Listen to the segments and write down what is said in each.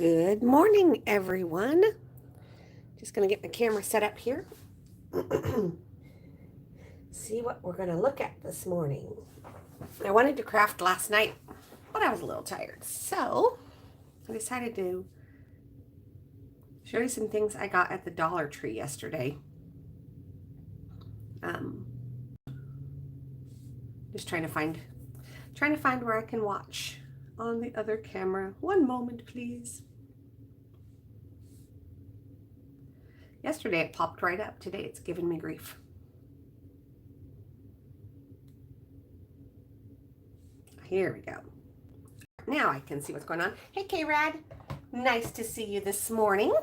Good morning, everyone. Just going to get my camera set up here. See what we're going to look at this morning. I wanted to craft last night, but I was a little tired. So I decided to show you some things I got at the Dollar Tree yesterday. Just trying to find where I can watch on the other camera. One moment, please. Yesterday it popped right up. Today it's giving me grief. Here we go. Now I can see what's going on. Hey, K-Rad. Nice to see you this morning.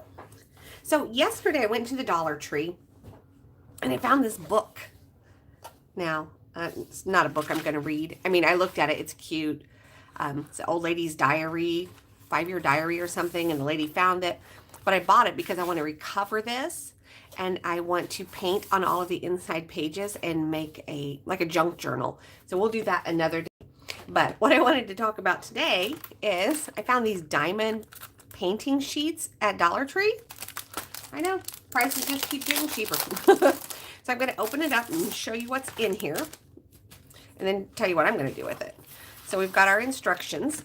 So yesterday I went to the Dollar Tree and I found this book. Now, it's not a book I'm going to read. I mean, I looked at it. It's cute. It's an old lady's diary, 5-year diary or something, and the lady found it. But I bought it because I want to recover this, and I want to paint on all of the inside pages and make a junk journal. So we'll do that another day. But what I wanted to talk about today is I found these diamond painting sheets at Dollar Tree. I know, prices just keep getting cheaper. So I'm going to open it up and show you what's in here, and then tell you what I'm going to do with it. So we've got our instructions.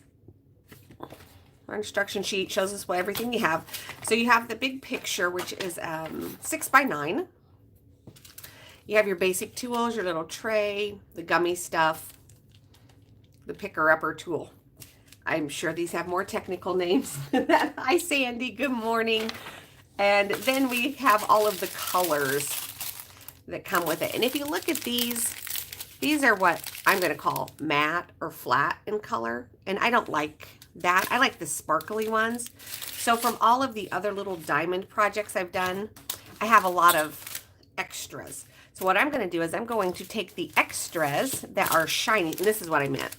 Our instruction sheet shows us what everything you have. So you have the big picture, which is 6 by 9. You have your basic tools, your little tray, the gummy stuff, the picker-upper tool. I'm sure these have more technical names than that. Hi, Sandy. Good morning. And then we have all of the colors that come with it. And if you look at these are what I'm going to call matte or flat in color. And I don't like that. I like the sparkly ones. So from all of the other little diamond projects I've done, I have a lot of extras. So what I'm going to do is I'm going to take the extras that are shiny. And this is what I meant.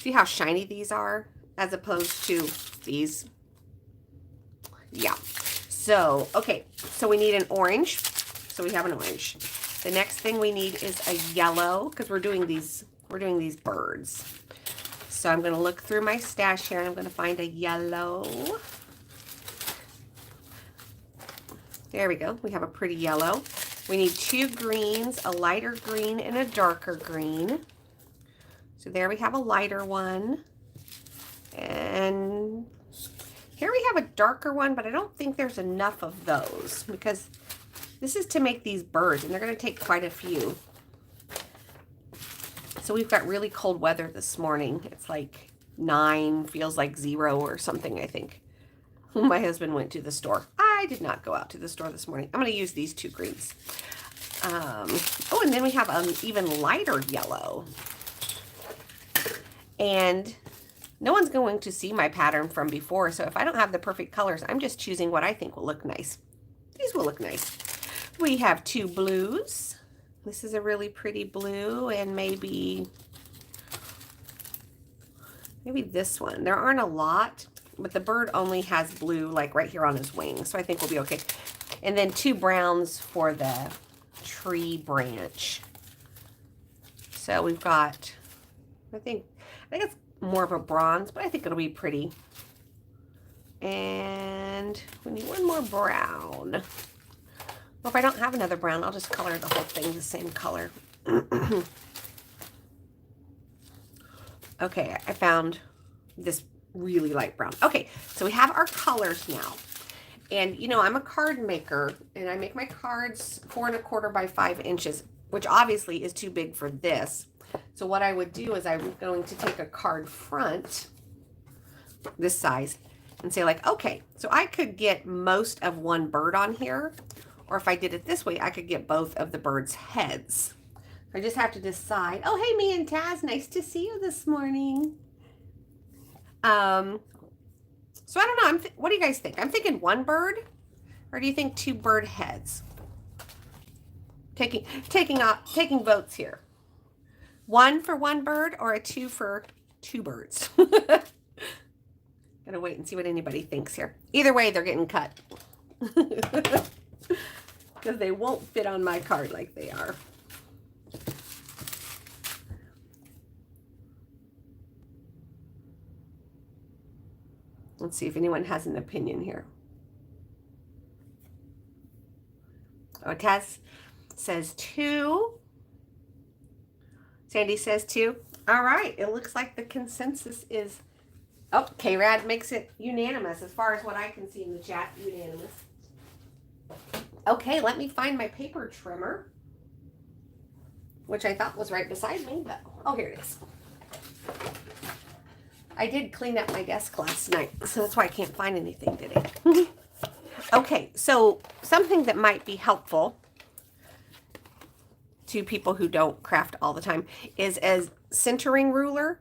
See how shiny these are as opposed to these? Yeah. So, okay. So we need an orange. So we have an orange. The next thing we need is a yellow because we're doing these birds. So I'm going to look through my stash here and I'm going to find a yellow. There we go. We have a pretty yellow. We need 2 greens, a lighter green and a darker green. So there we have a lighter one. And here we have a darker one, but I don't think there's enough of those because this is to make these birds, and they're going to take quite a few. So we've got really cold weather this morning. It's like 9, feels like 0 or something, I think. My husband went to the store. I did not go out to the store this morning. I'm going to use these 2 greens. Oh, and then we have an even lighter yellow. And no one's going to see my pattern from before, so if I don't have the perfect colors, I'm just choosing what I think will look nice. These will look nice. We have 2 blues. This is a really pretty blue, and maybe this one. There aren't a lot, but the bird only has blue like right here on his wing, so I think we'll be okay. And then 2 browns for the tree branch. So we've got, I think it's more of a bronze, but I think it'll be pretty. And we need 1 more brown. Well, if I don't have another brown, I'll just color the whole thing the same color. Okay, I found this really light brown. Okay, so we have our colors now. And, you know, I'm a card maker, and I make my cards 4 1/4 by 5 inches, which obviously is too big for this. So what I would do is I'm going to take a card front, this size, and say like, okay, so I could get most of one bird on here. Or if I did it this way, I could get both of the birds' heads. I just have to decide. Oh, hey, me and Taz, nice to see you this morning. So I don't know. What do you guys think? I'm thinking 1 bird, or do you think 2 bird heads? Taking votes here. 1 for 1 bird, or a 2 for 2 birds. Gotta wait and see what anybody thinks here. Either way, they're getting cut. Because they won't fit on my card like they are. Let's see if anyone has an opinion here. Oh, Tess says 2. Sandy says 2. All right. It looks like the consensus is... Oh, K-Rad makes it unanimous as far as what I can see in the chat. Unanimous. Okay, let me find my paper trimmer, which I thought was right beside me, but oh, here it is. I did clean up my desk last night, so that's why I can't find anything today. Okay, so something that might be helpful to people who don't craft all the time is a centering ruler.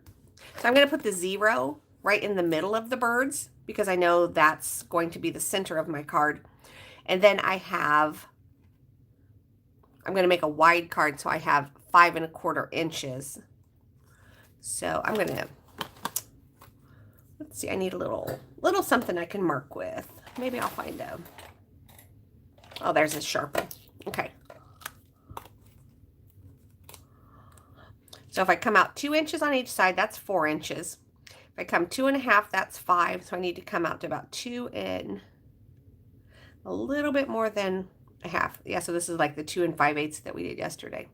So I'm going to put the 0 right in the middle of the birds because I know that's going to be the center of my card. And then I'm going to make a wide card, so I have 5 1/4 inches. So I'm going to, let's see, I need a little something I can mark with. Maybe I'll find a, oh, there's a Sharpie. Okay. So if I come out 2 inches on each side, that's 4 inches. If I come 2 1/2, that's 5. So I need to come out to about 2 and a little bit more than a half. Yeah, so this is like the 2 5/8 that we did yesterday.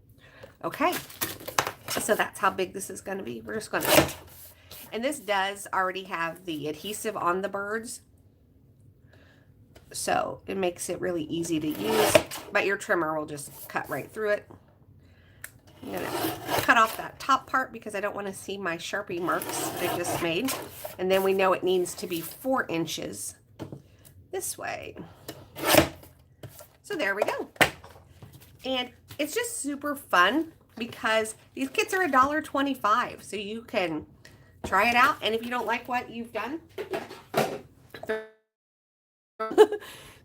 Okay. So that's how big this is going to be. We're just going to, and this does already have the adhesive on the birds. So it makes it really easy to use, but your trimmer will just cut right through it. I'm going to cut off that top part because I don't want to see my Sharpie marks that I just made. And then we know it needs to be 4 inches this way. So there we go. And it's just super fun because these kits are $1.25. So you can try it out. And if you don't like what you've done.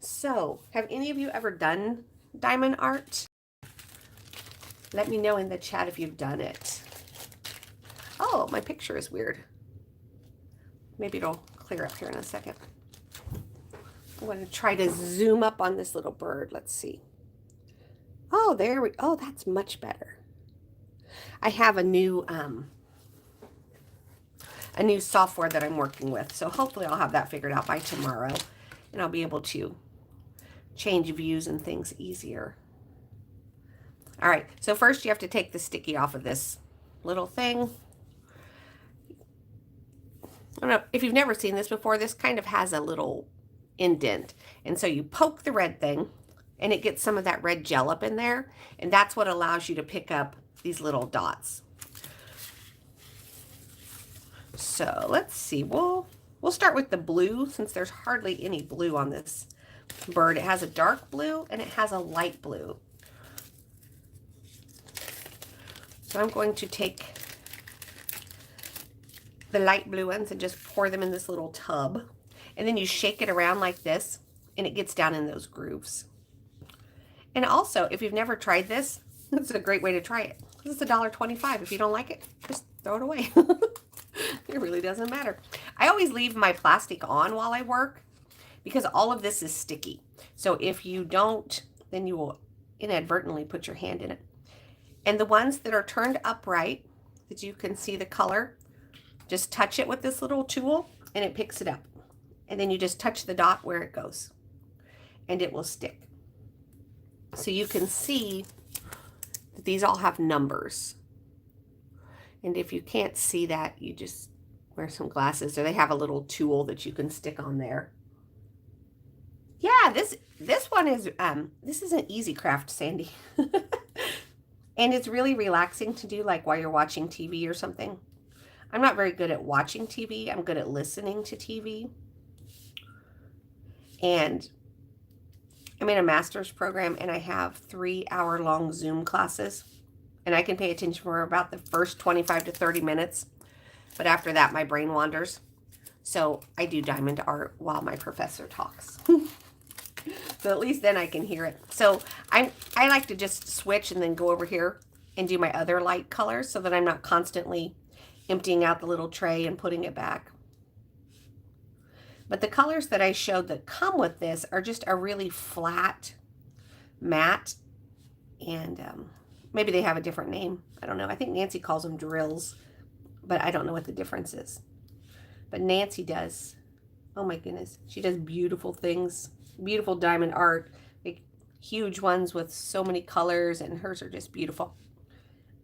So have any of you ever done diamond art? Let me know in the chat if you've done it. Oh, my picture is weird. Maybe it'll clear up here in a second. I'm going to try to zoom up on this little bird. Let's see. Oh, there we, oh, that's much better. I have a new software that I'm working with. So hopefully I'll have that figured out by tomorrow and I'll be able to change views and things easier. All right, so first you have to take the sticky off of this little thing. I don't know if you've never seen this before. This kind of has a little indent. And so you poke the red thing and it gets some of that red gel up in there. And that's what allows you to pick up these little dots. So let's see, we'll start with the blue since there's hardly any blue on this bird. It has a dark blue and it has a light blue. So I'm going to take the light blue ones and just pour them in this little tub. And then you shake it around like this and it gets down in those grooves. And also, if you've never tried this, this is a great way to try it. This is $1.25. If you don't like it, just throw it away. It really doesn't matter. I always leave my plastic on while I work because all of this is sticky. So if you don't, then you will inadvertently put your hand in it. And the ones that are turned upright, that you can see the color, just touch it with this little tool and it picks it up. And then you just touch the dot where it goes and it will stick. So you can see that these all have numbers. And if you can't see that, you just wear some glasses, or they have a little tool that you can stick on there. Yeah, this one is, this is an easy craft, Sandy. And it's really relaxing to do, like while you're watching TV or something. I'm not very good at watching TV. I'm good at listening to TV. And I'm in a master's program and I have 3-hour-long Zoom classes. And I can pay attention for about the first 25 to 30 minutes. But after that, my brain wanders. So I do diamond art while my professor talks. So at least then I can hear it. So I like to just switch and then go over here and do my other light colors so that I'm not constantly emptying out the little tray and putting it back. But the colors that I showed that come with this are just a really flat matte. And maybe they have a different name. I don't know. I think Nancy calls them drills, but I don't know what the difference is. But Nancy does Oh my goodness. She does beautiful things. Beautiful diamond art. Like huge ones with so many colors, and hers are just beautiful.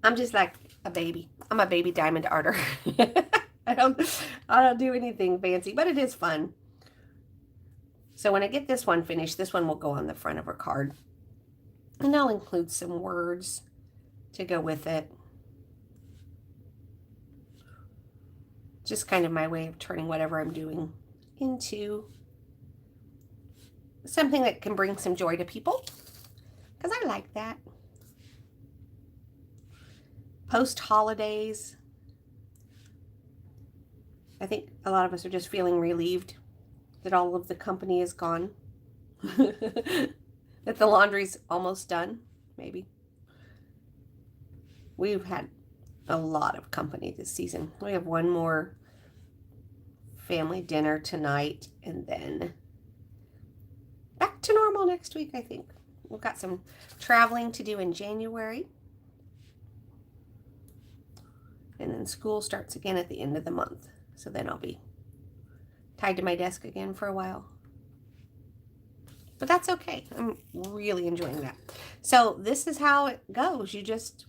I'm just like a baby. I'm a baby diamond arter. I don't do anything fancy, but it is fun. So when I get this one finished, this one will go on the front of her card. And I'll include some words to go with it. Just kind of my way of turning whatever I'm doing into something that can bring some joy to people, because I like that. Post-holidays, I think a lot of us are just feeling relieved that all of the company is gone. That the laundry's almost done, maybe. We've had a lot of company this season. We have one more family dinner tonight, and then back to normal next week, I think. We've got some traveling to do in January. And then school starts again at the end of the month. So then I'll be tied to my desk again for a while. But that's okay. I'm really enjoying that. So this is how it goes. You just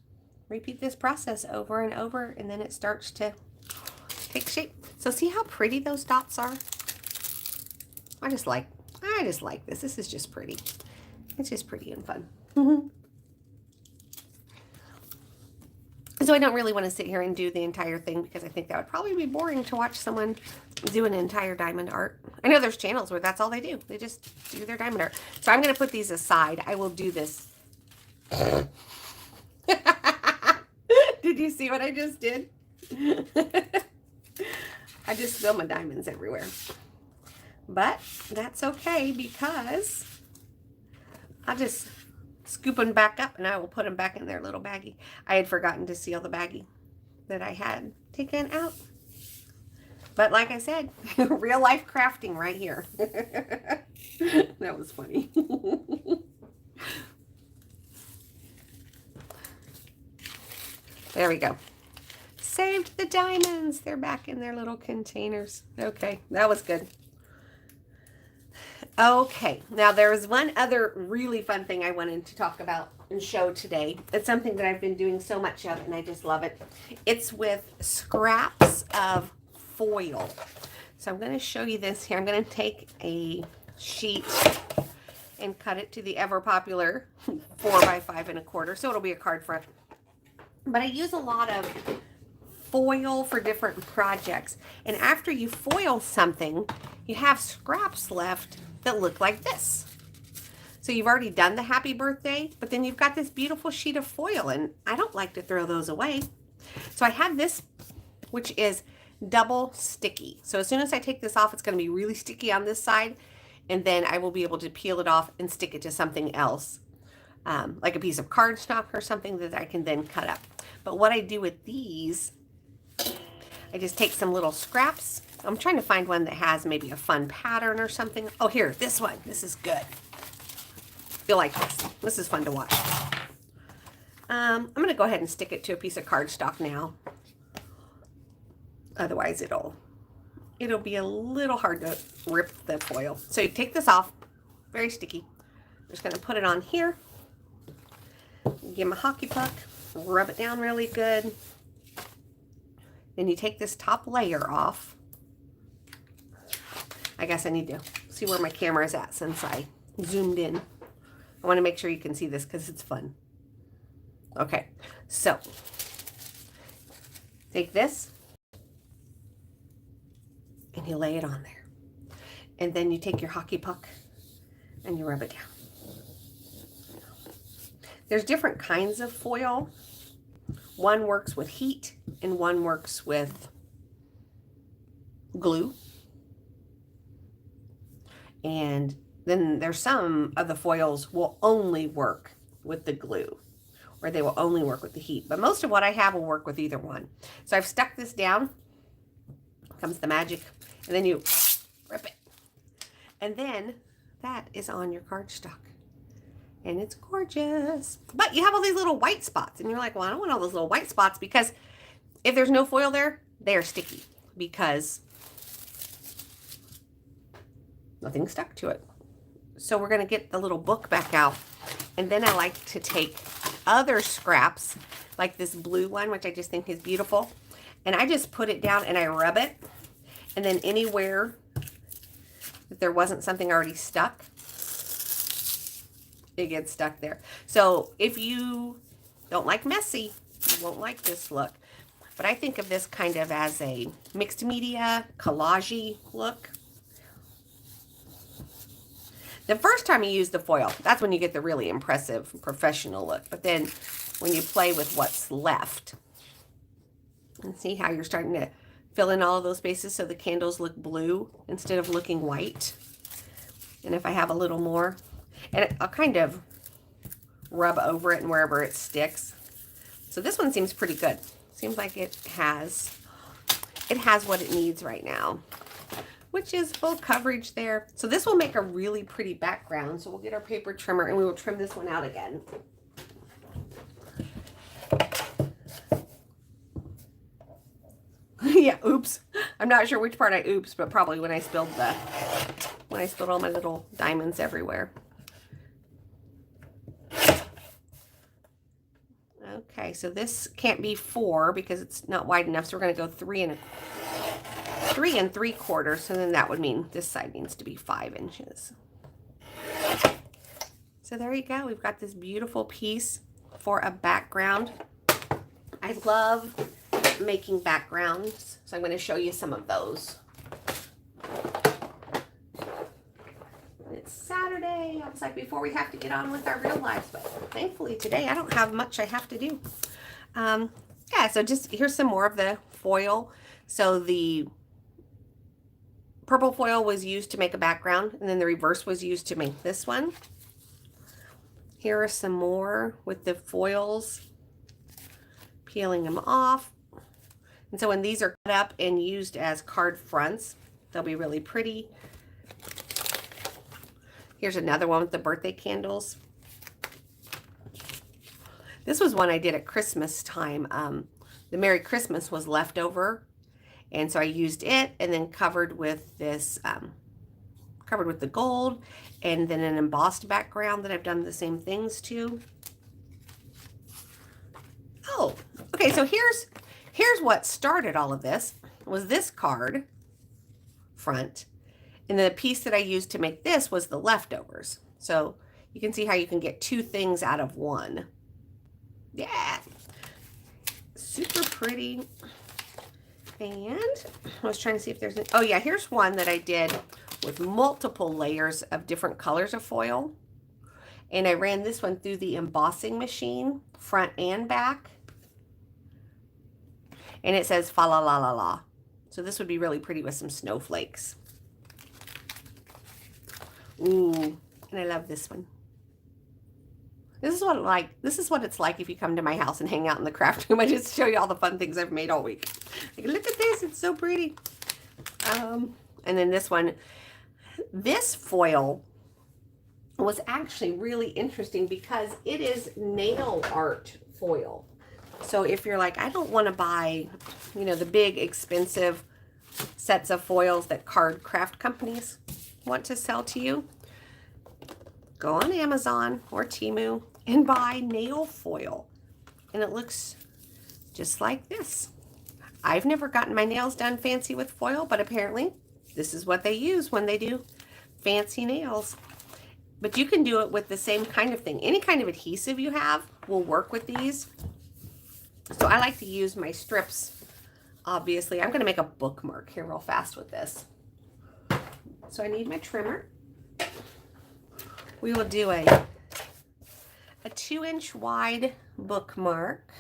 repeat this process over and over, and then it starts to take shape. So see how pretty those dots are? I just like this. This is just pretty. It's just pretty and fun. So I don't really want to sit here and do the entire thing, because I think that would probably be boring to watch someone do an entire diamond art. I know there's channels where that's all they do. They just do their diamond art. So I'm going to put these aside. I will do this. Did you see what I just did? I just spilled my diamonds everywhere. But that's okay, because I'll just scoop them back up and I will put them back in their little baggie. I had forgotten to seal the baggie that I had taken out. But like I said, real life crafting right here. That was funny. There we go. Saved the diamonds. They're back in their little containers. Okay, that was good. Okay, now there's one other really fun thing I wanted to talk about and show today. It's something that I've been doing so much of, and I just love it. It's with scraps of foil. So I'm going to show you this here. I'm going to take a sheet and cut it to the ever popular 4 by 5 1/4, so it'll be a card front. But I use a lot of foil for different projects. And after you foil something, you have scraps left that look like this. So you've already done the happy birthday, but then you've got this beautiful sheet of foil, and I don't like to throw those away. So I have this, which is double sticky. So as soon as I take this off, it's going to be really sticky on this side, and then I will be able to peel it off and stick it to something else, like a piece of cardstock or something that I can then cut up. But what I do with these, I just take some little scraps. I'm trying to find one that has maybe a fun pattern or something. Oh, here, this one. This is good. You'll like this. This is fun to watch. I'm going to go ahead and stick it to a piece of cardstock now. Otherwise, it'll be a little hard to rip the foil. So you take this off. Very sticky. I'm just going to put it on here. Give him a hockey puck. Rub it down really good. Then you take this top layer off. I guess I need to see where my camera is at since I zoomed in. I want to make sure you can see this because it's fun. Okay, so take this and you lay it on there. And then you take your hockey puck and you rub it down. There's different kinds of foil. One works with heat and one works with glue. And then there's some of the foils will only work with the glue, or they will only work with the heat. But most of what I have will work with either one. So I've stuck this down. Comes the magic. And then you rip it. And then that is on your cardstock. And it's gorgeous. But you have all these little white spots. And you're like, well, I don't want all those little white spots, because if there's no foil there, they are sticky. Because nothing stuck to it. So we're going to get the little book back out. And then I like to take other scraps, like this blue one, which I just think is beautiful. And I just put it down and I rub it. And then anywhere that there wasn't something already stuck, it gets stuck there. So if you don't like messy, you won't like this look. But I think of this kind of as a mixed media, collage-y look. The first time you use the foil, that's when you get the really impressive professional look. But then when you play with what's left, and see how you're starting to fill in all of those spaces so the candles look blue instead of looking white. And if I have a little more, and I'll kind of rub over it and wherever it sticks. So this one seems pretty good. Seems like it has what it needs right now, which is full coverage there. So this will make a really pretty background. So we'll get our paper trimmer and we will trim this one out again. Yeah, oops. I'm not sure which part I oops, but probably when I spilled all my little diamonds everywhere. Okay, so this can't be 4 because it's not wide enough. So we're going to go 3 3/4. So then that would mean this side needs to be 5 inches. So there you go. We've got this beautiful piece for a background. I love making backgrounds, so I'm going to show you some of those. It's Saturday. I was like, before we have to get on with our real lives, but thankfully today I don't have much I have to do. Yeah, so just here's some more of the foil. So the purple foil was used to make a background, and then the reverse was used to make this one. Here are some more with the foils, peeling them off. And so when these are cut up and used as card fronts, they'll be really pretty. Here's another one with the birthday candles. This was one I did at Christmas time. The Merry Christmas was left over, and so I used it and then covered with this, covered with the gold, and then an embossed background that I've done the same things to. Oh, okay, so here's what started all of this, was this card front. And the piece that I used to make this was the leftovers. So you can see how you can get 2 things out of one. Yeah, super pretty. And I was trying to see if there's, oh yeah, here's one that I did with multiple layers of different colors of foil. And I ran this one through the embossing machine, front and back. And it says fa la la la la. So this would be really pretty with some snowflakes. Ooh, and I love this one. This is what it's like if you come to my house and hang out in the craft room. I just show you all the fun things I've made all week. Like, look at this, it's so pretty. And then this one, this foil was actually really interesting because it is nail art foil. So if you're like, I don't want to buy, you know, the big expensive sets of foils that card craft companies want to sell to you, go on Amazon or Temu and buy nail foil. And it looks just like this. I've never gotten my nails done fancy with foil, but apparently this is what they use when they do fancy nails. But you can do it with the same kind of thing. Any kind of adhesive you have will work with these. So I like to use my strips, obviously. I'm going to make a bookmark here real fast with this. So I need my trimmer. We will do a 2-inch wide bookmark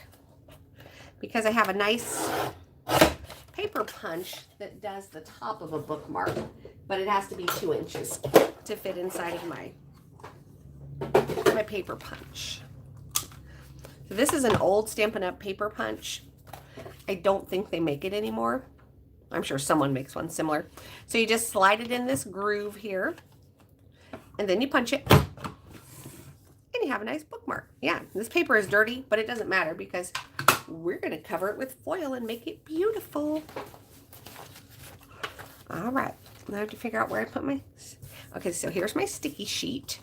because I have a nice paper punch that does the top of a bookmark, but it has to be 2 inches to fit inside of my paper punch. So this is an old Stampin' Up! Paper punch. I don't think they make it anymore. I'm sure someone makes one similar. So you just slide it in this groove here, and then you punch it, and you have a nice bookmark. Yeah, this paper is dirty, but it doesn't matter because we're going to cover it with foil and make it beautiful. All right, I have to figure out where I put my... Okay, so here's my sticky sheet.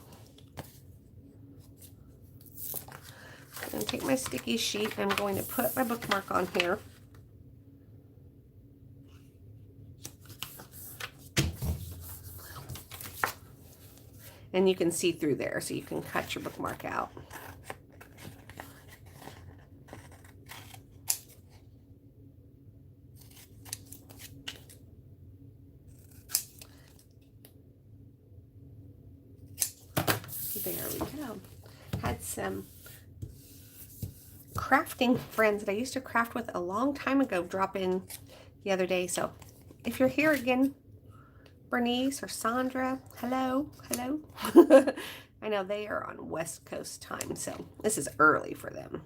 I'm going to take my sticky sheet. I'm going to put my bookmark on here. And you can see through there, so you can cut your bookmark out. There we go. Had some crafting friends that I used to craft with a long time ago drop in the other day. So if you're here again, Bernice or Sandra, hello. I know they are on West Coast time, so this is early for them.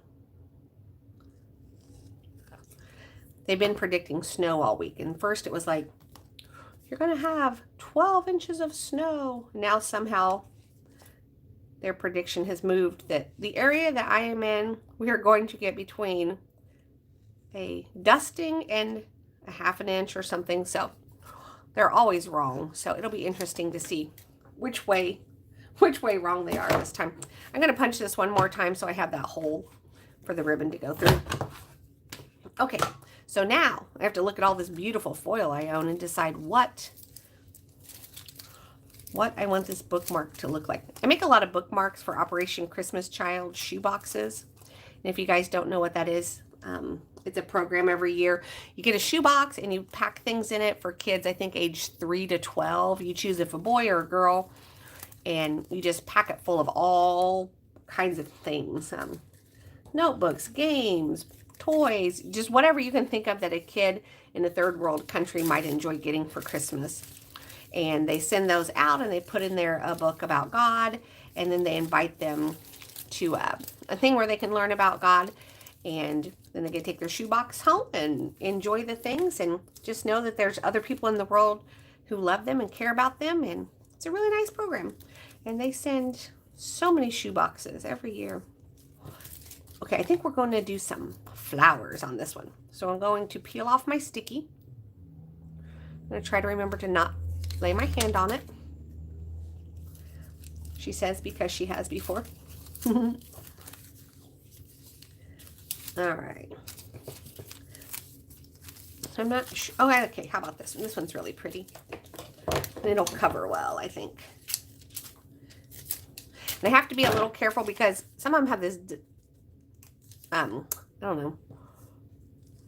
They've been predicting snow all week, and first it was like, you're going to have 12 inches of snow. Now somehow their prediction has moved that the area that I am in, we are going to get between a dusting and a half an inch or something. So they're always wrong. So it'll be interesting to see which way wrong they are this time. I'm going to punch this one more time so I have that hole for the ribbon to go through. Okay, so now I have to look at all this beautiful foil I own and decide what I want this bookmark to look like. I make a lot of bookmarks for Operation Christmas Child shoe boxes. And if you guys don't know what that is, it's a program every year. You get a shoe box and you pack things in it for kids, I think age 3 to 12. You choose if a boy or a girl, and you just pack it full of all kinds of things. Notebooks, games, toys, just whatever you can think of that a kid in a third world country might enjoy getting for Christmas. And they send those out and they put in there a book about God, and then they invite them to a thing where they can learn about God, and then they can take their shoebox home and enjoy the things and just know that there's other people in the world who love them and care about them, and it's a really nice program. And they send so many shoeboxes every year. Okay, I think we're going to do some flowers on this one. So I'm going to peel off my sticky. I'm going to try to remember to not lay my hand on it. She says because she has before. All right. So I'm not sure. Oh, okay. How about this one? This one's really pretty. And it'll cover well, I think. And I have to be a little careful because some of them have this, I don't know,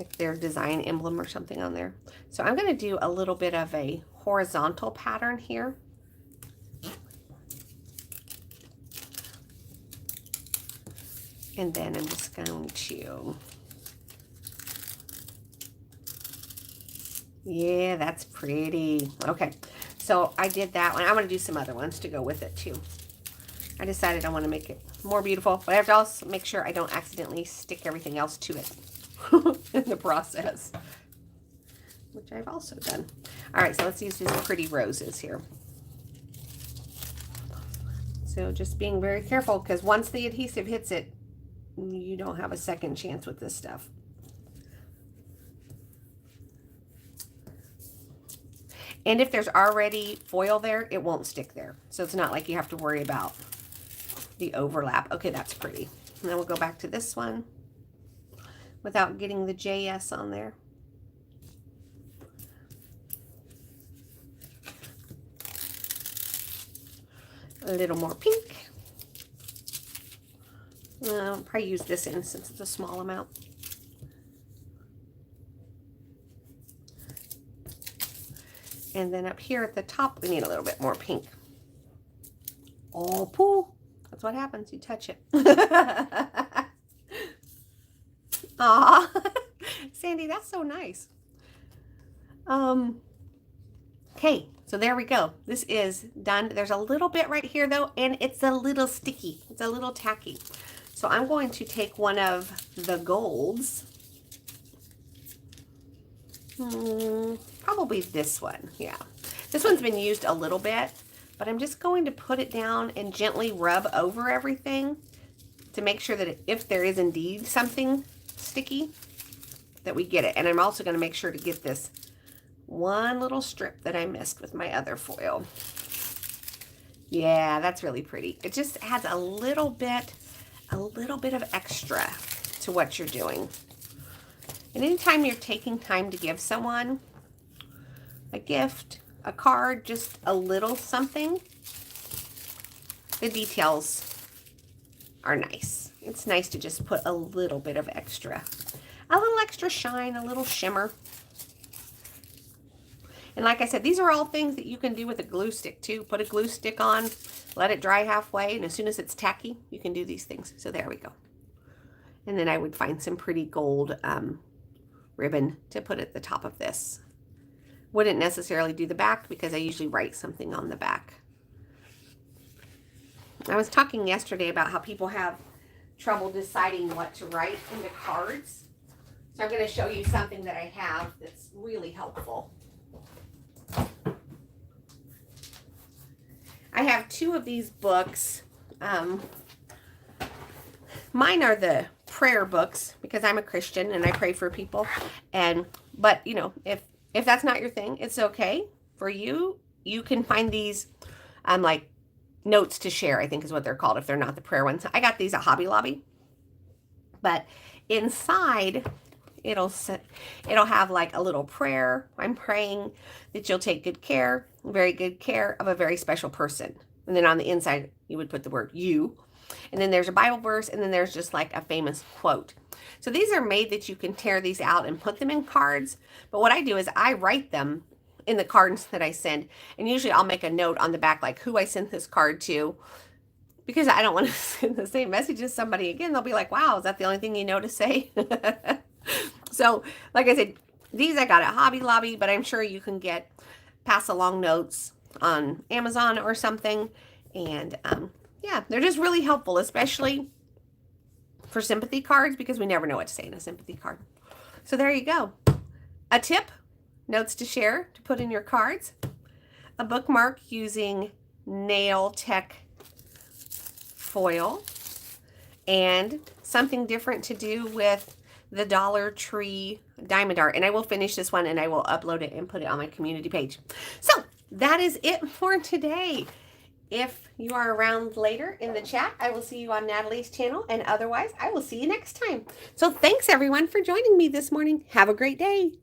like their design emblem or something on there. So I'm going to do a little bit of a horizontal pattern here. And then I'm just going to, yeah, that's pretty. Okay, so I did that one. I want to do some other ones to go with it too. I decided I want to make it more beautiful, but I have to also make sure I don't accidentally stick everything else to it in the process, which I've also done. All right, so let's use these pretty roses here. So just being very careful, because once the adhesive hits it, you don't have a second chance with this stuff. And if there's already foil there, it won't stick there. So it's not like you have to worry about the overlap. Okay, that's pretty. And then we'll go back to this one without getting the JS on there. A little more pink. I'll probably use this in since it's a small amount. And then up here at the top, we need a little bit more pink. Oh, poo. That's what happens. You touch it. Aw. Sandy, that's so nice. Okay, so there we go. This is done. There's a little bit right here, though, and it's a little sticky. It's a little tacky. So I'm going to take one of the golds. Probably this one. Yeah. This one's been used a little bit, but I'm just going to put it down and gently rub over everything to make sure that if there is indeed something sticky, that we get it. And I'm also going to make sure to get this one little strip that I missed with my other foil. Yeah, that's really pretty. It just adds a little bit of extra to what you're doing. And anytime you're taking time to give someone a gift, a card, just a little something, the details are nice. It's nice to just put a little bit of extra. A little extra shine, a little shimmer. And like I said, these are all things that you can do with a glue stick too. Put a glue stick on, let it dry halfway, and as soon as it's tacky, you can do these things. So there we go. And then I would find some pretty gold ribbon to put at the top of this. Wouldn't necessarily do the back because I usually write something on the back. I was talking yesterday about how people have trouble deciding what to write in the cards. So I'm going to show you something that I have that's really helpful. I have two of these books. Mine are the prayer books because I'm a Christian and I pray for people. But you know, if that's not your thing, it's okay. For you, you can find these like notes to share, I think is what they're called if they're not the prayer ones. I got these at Hobby Lobby. But inside it'll have like a little prayer. I'm praying that you'll take good care, very good care of a very special person. And then on the inside, you would put the word you. And then there's a Bible verse, and then there's just like a famous quote. So these are made that you can tear these out and put them in cards. But what I do is I write them in the cards that I send. And usually I'll make a note on the back, like who I sent this card to, because I don't want to send the same message as somebody again. They'll be like, wow, is that the only thing you know to say? So, like I said, these I got at Hobby Lobby, but I'm sure you can get pass along notes on Amazon or something. And yeah, they're just really helpful, especially for sympathy cards, because we never know what to say in a sympathy card. So there you go. A tip, notes to share to put in your cards. A bookmark using Nail Tech foil. And something different to do with the Dollar Tree Diamond Art. And I will finish this one and I will upload it and put it on my community page. So that is it for today. If you are around later in the chat, I will see you on Natalie's channel. And otherwise, I will see you next time. So thanks everyone for joining me this morning. Have a great day.